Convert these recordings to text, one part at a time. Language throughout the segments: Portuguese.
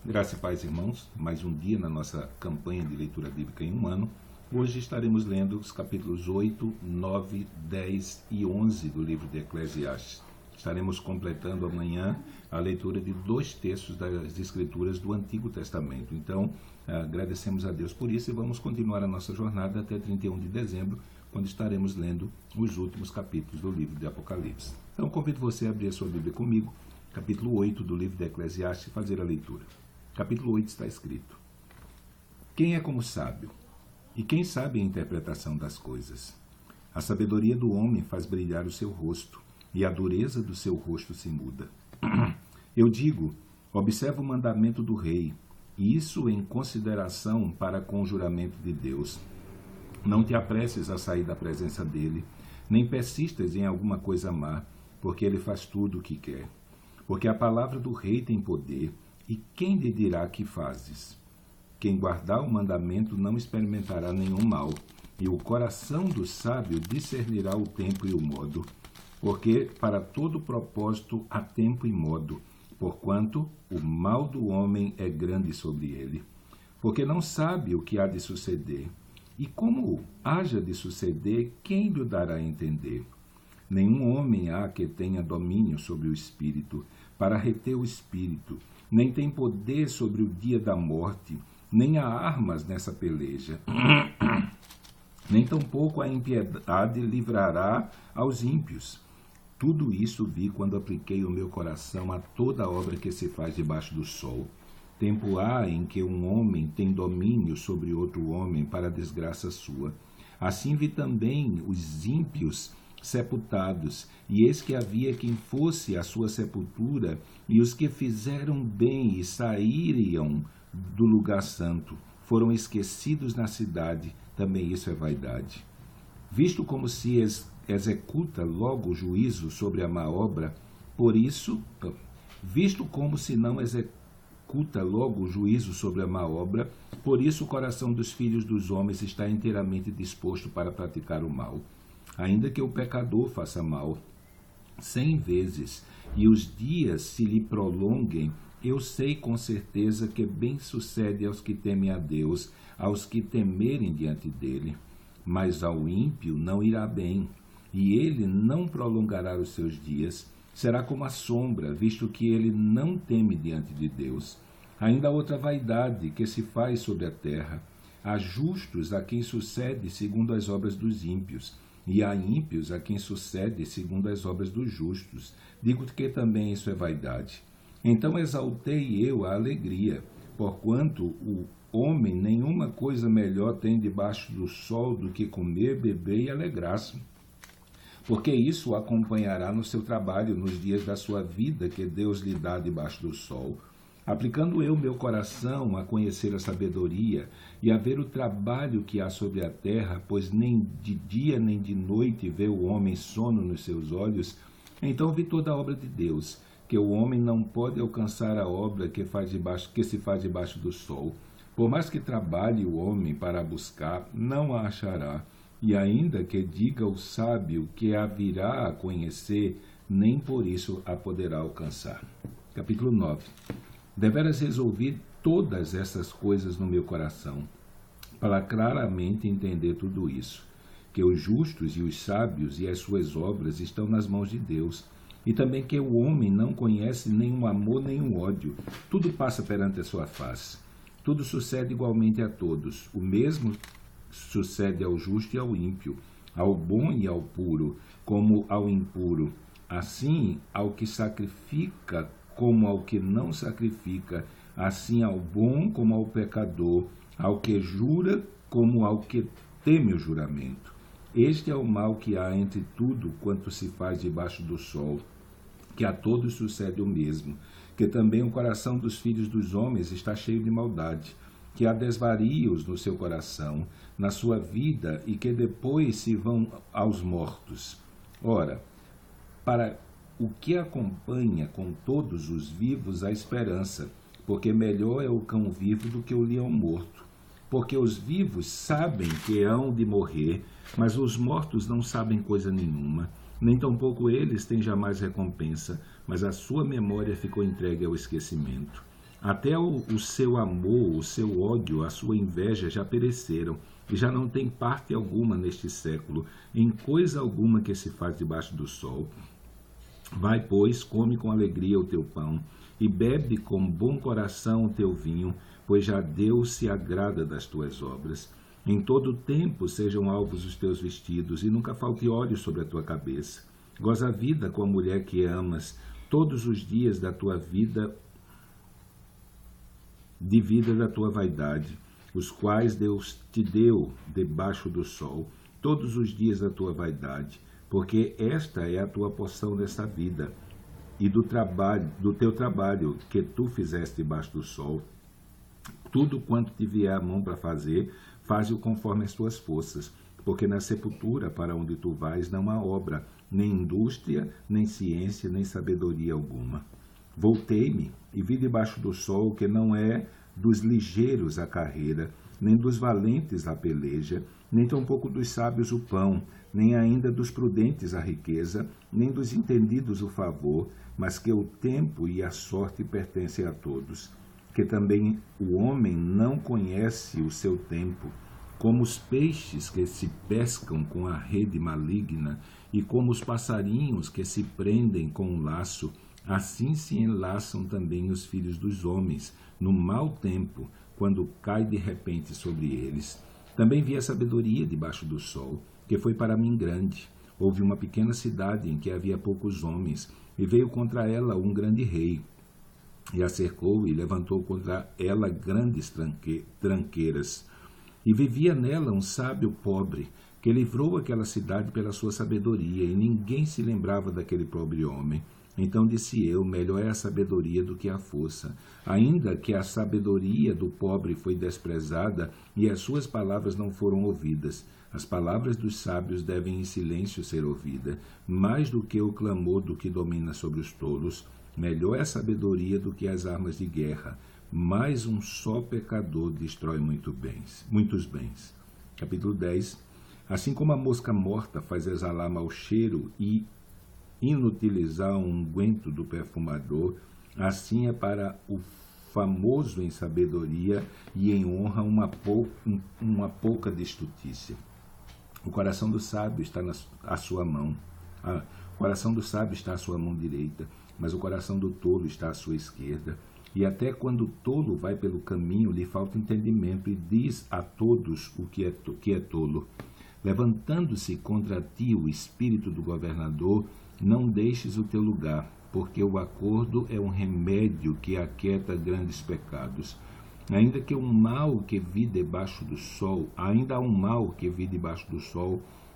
Graça e paz, irmãos. Mais um dia na nossa campanha de leitura bíblica em um ano. Hoje estaremos lendo os capítulos 8, 9, 10 e 11 do livro de Eclesiastes. Estaremos completando amanhã a leitura de 2 textos das Escrituras do Antigo Testamento. Então, agradecemos a Deus por isso e vamos continuar a nossa jornada até 31 de dezembro, quando estaremos lendo os últimos capítulos do livro de Apocalipse. Então, convido você a abrir a sua Bíblia comigo, capítulo 8 do livro de Eclesiastes, e fazer a leitura. Capítulo 8 está escrito: Quem é como sábio? E quem sabe a interpretação das coisas? A sabedoria do homem faz brilhar o seu rosto, e a dureza do seu rosto se muda. Eu digo, observa o mandamento do rei, e isso em consideração para com o juramento de Deus. Não te apresses a sair da presença dele, nem persistas em alguma coisa má, porque ele faz tudo o que quer. Porque a palavra do rei tem poder, e quem lhe dirá que fazes? Quem guardar o mandamento não experimentará nenhum mal, e o coração do sábio discernirá o tempo e o modo. Porque para todo propósito há tempo e modo, porquanto o mal do homem é grande sobre ele. Porque não sabe o que há de suceder, e como haja de suceder, quem lhe dará a entender? Nenhum homem há que tenha domínio sobre o espírito, para reter o espírito, nem tem poder sobre o dia da morte, nem há armas nessa peleja. Nem tampouco a impiedade livrará aos ímpios. Tudo isso vi quando apliquei o meu coração a toda a obra que se faz debaixo do sol. Tempo há em que um homem tem domínio sobre outro homem para a desgraça sua. Assim vi também os ímpios sepultados, e eis que havia quem fosse a sua sepultura, e os que fizeram bem e saíram do lugar santo foram esquecidos na cidade. Também isso é vaidade. Visto como se executa logo o juízo sobre a má obra, visto como se não executa logo o juízo sobre a má obra, por isso o coração dos filhos dos homens está inteiramente disposto para praticar o mal. Ainda que o pecador faça mal 100 vezes e os dias se lhe prolonguem, eu sei com certeza que bem sucede aos que temem a Deus, aos que temerem diante dele. Mas ao ímpio não irá bem, e ele não prolongará os seus dias. Será como a sombra, visto que ele não teme diante de Deus. Ainda há outra vaidade que se faz sobre a terra. Há justos a quem sucede segundo as obras dos ímpios, e há ímpios a quem sucede segundo as obras dos justos. Digo-te que também isso é vaidade. Então exaltei eu a alegria, porquanto o homem nenhuma coisa melhor tem debaixo do sol do que comer, beber e alegrar-se. Porque isso o acompanhará no seu trabalho, nos dias da sua vida que Deus lhe dá debaixo do sol. Aplicando eu meu coração a conhecer a sabedoria e a ver o trabalho que há sobre a terra, pois nem de dia nem de noite vê o homem sono nos seus olhos, então vi toda a obra de Deus, que o homem não pode alcançar a obra que se faz debaixo do sol. Por mais que trabalhe o homem para a buscar, não a achará, e ainda que diga o sábio que a virá a conhecer, nem por isso a poderá alcançar. Capítulo 9. Deveras resolvi todas essas coisas no meu coração, para claramente entender tudo isso, que os justos e os sábios e as suas obras estão nas mãos de Deus, e também que o homem não conhece nenhum amor, nenhum ódio. Tudo passa perante a sua face. Tudo sucede igualmente a todos. O mesmo sucede ao justo e ao ímpio, ao bom e ao puro, como ao impuro. Assim, ao que sacrifica, como ao que não sacrifica, assim ao bom como ao pecador, ao que jura como ao que teme o juramento. Este é o mal que há entre tudo quanto se faz debaixo do sol, que a todos sucede o mesmo, que também o coração dos filhos dos homens está cheio de maldade, que há desvarios no seu coração, na sua vida, e que depois se vão aos mortos. Ora, para o que acompanha com todos os vivos a esperança, porque melhor é o cão vivo do que o leão morto. Porque os vivos sabem que hão de morrer, mas os mortos não sabem coisa nenhuma, nem tampouco eles têm jamais recompensa, mas a sua memória ficou entregue ao esquecimento. Até o seu amor, o seu ódio, a sua inveja já pereceram, e já não tem parte alguma neste século, em coisa alguma que se faz debaixo do sol. Vai, pois, come com alegria o teu pão, e bebe com bom coração o teu vinho, pois já Deus se agrada das tuas obras. Em todo o tempo sejam alvos os teus vestidos, e nunca falte óleo sobre a tua cabeça. Goza a vida com a mulher que amas, todos os dias da tua vida, de vida da tua vaidade, os quais Deus te deu debaixo do sol, todos os dias da tua vaidade, porque esta é a tua porção nesta vida, e do teu trabalho que tu fizeste debaixo do sol. Tudo quanto te vier a mão para fazer, faze-o conforme as tuas forças, porque na sepultura para onde tu vais não há obra, nem indústria, nem ciência, nem sabedoria alguma. Voltei-me e vi debaixo do sol que não é dos ligeiros a carreira, nem dos valentes a peleja, nem tampouco dos sábios o pão, nem ainda dos prudentes a riqueza, nem dos entendidos o favor, mas que o tempo e a sorte pertencem a todos. Que também o homem não conhece o seu tempo, como os peixes que se pescam com a rede maligna, e como os passarinhos que se prendem com um laço, assim se enlaçam também os filhos dos homens, no mau tempo, quando cai de repente sobre eles. Também vi a sabedoria debaixo do sol, que foi para mim grande. Houve uma pequena cidade em que havia poucos homens, e veio contra ela um grande rei, e a cercou e levantou contra ela grandes tranqueiras. E vivia nela um sábio pobre, que livrou aquela cidade pela sua sabedoria, e ninguém se lembrava daquele pobre homem. Então disse eu, melhor é a sabedoria do que a força. Ainda que a sabedoria do pobre foi desprezada, e as suas palavras não foram ouvidas. As palavras dos sábios devem em silêncio ser ouvidas, mais do que o clamor do que domina sobre os tolos. Melhor é a sabedoria do que as armas de guerra, mas um só pecador destrói muitos bens. Capítulo 10. Assim como a mosca morta faz exalar mau cheiro e inutilizar o unguento do perfumador, assim é para o famoso em sabedoria e em honra uma pouca de estutícia. O coração do sábio está à sua mão. O coração do sábio está à sua mão direita, mas o coração do tolo está à sua esquerda. E até quando o tolo vai pelo caminho, lhe falta entendimento, e diz a todos o que é tolo. Levantando-se contra ti o espírito do governador, não deixes o teu lugar, porque o acordo é um remédio que aquieta grandes pecados. Ainda há um mal que vi debaixo do sol,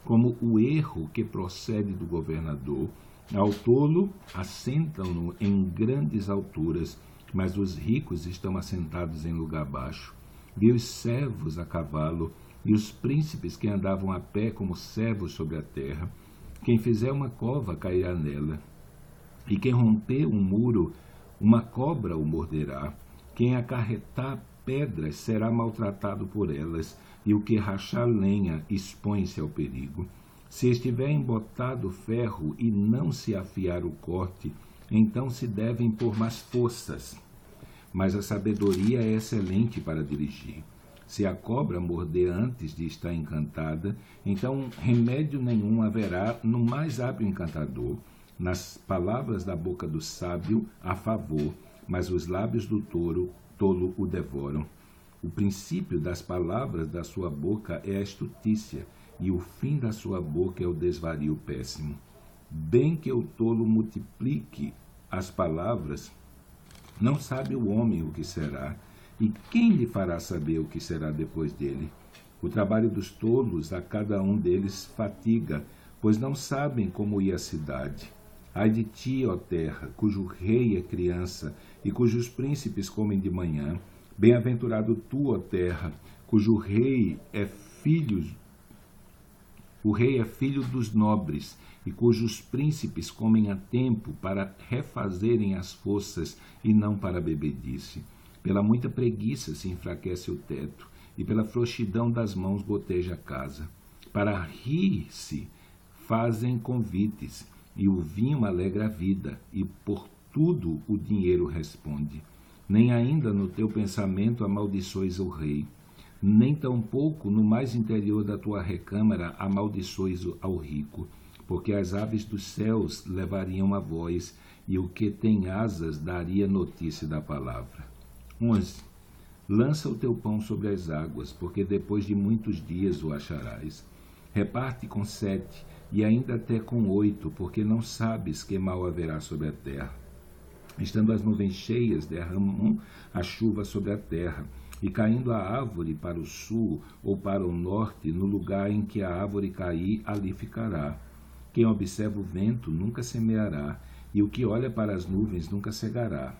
como o erro que procede do governador. Ao tolo assentam-no em grandes alturas, mas os ricos estão assentados em lugar baixo. Vi os servos a cavalo, e os príncipes que andavam a pé como servos sobre a terra. Quem fizer uma cova cairá nela, e quem romper um muro, uma cobra o morderá. Quem acarretar pedras será maltratado por elas, e o que rachar lenha expõe-se ao perigo. Se estiver embotado ferro e não se afiar o corte, então se devem pôr mais forças. Mas a sabedoria é excelente para dirigir. Se a cobra morder antes de estar encantada, então remédio nenhum haverá no mais hábil encantador. Nas palavras da boca do sábio há favor, mas os lábios do tolo o devoram. O princípio das palavras da sua boca é a estutícia, e o fim da sua boca é o desvario péssimo. Bem que o tolo multiplique as palavras, não sabe o homem o que será, e quem lhe fará saber o que será depois dele? O trabalho dos tolos a cada um deles fatiga, pois não sabem como ir à cidade. Ai de ti, ó terra, cujo rei é criança, e cujos príncipes comem de manhã. Bem-aventurado tu, ó terra, cujo rei é filho dos nobres, e cujos príncipes comem a tempo para refazerem as forças e não para a bebedice. Pela muita preguiça se enfraquece o teto, e pela frouxidão das mãos goteja a casa. Para rir-se fazem convites, e o vinho alegra a vida, e por tudo o dinheiro responde. nem ainda no teu pensamento amaldiçoes o rei, nem tampouco no mais interior da tua recâmara amaldiçoes ao rico, porque as aves dos céus levariam a voz, e o que tem asas daria notícia da palavra. 11. Lança o teu pão sobre as águas, porque depois de muitos dias o acharás. Reparte com 7, e ainda até com 8, porque não sabes que mal haverá sobre a terra. Estando as nuvens cheias, derramam a chuva sobre a terra, e caindo a árvore para o sul ou para o norte, no lugar em que a árvore cair, ali ficará. Quem observa o vento nunca semeará, e o que olha para as nuvens nunca cegará.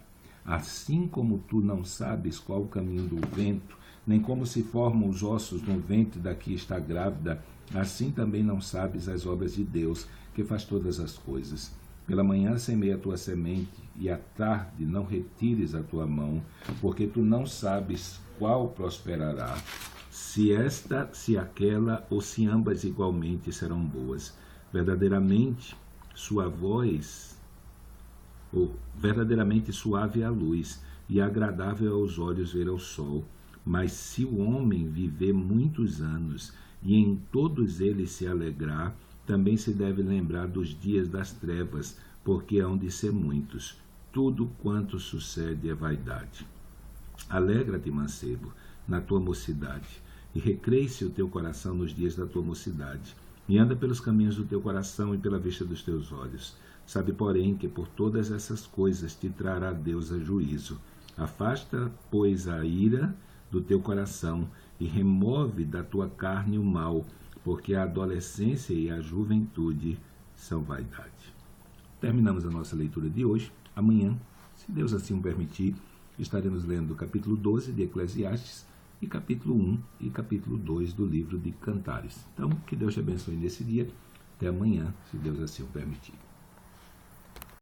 Assim como tu não sabes qual o caminho do vento, nem como se formam os ossos no ventre da que está grávida, assim também não sabes as obras de Deus, que faz todas as coisas. Pela manhã semeia a tua semente, e à tarde não retires a tua mão, porque tu não sabes qual prosperará, se esta, se aquela, ou se ambas igualmente serão boas. Verdadeiramente suave é a luz, e agradável aos olhos ver o sol. Mas se o homem viver muitos anos, e em todos eles se alegrar, também se deve lembrar dos dias das trevas, porque hão de ser muitos. Tudo quanto sucede é vaidade. Alegra-te, mancebo, na tua mocidade, e recreie-se o teu coração nos dias da tua mocidade, e anda pelos caminhos do teu coração e pela vista dos teus olhos. Sabe, porém, que por todas essas coisas te trará Deus a juízo. Afasta, pois, a ira do teu coração, e remove da tua carne o mal, porque a adolescência e a juventude são vaidade. Terminamos a nossa leitura de hoje. Amanhã, se Deus assim o permitir, estaremos lendo o capítulo 12 de Eclesiastes e capítulo 1 e capítulo 2 do livro de Cantares. Então, que Deus te abençoe nesse dia. Até amanhã, se Deus assim o permitir.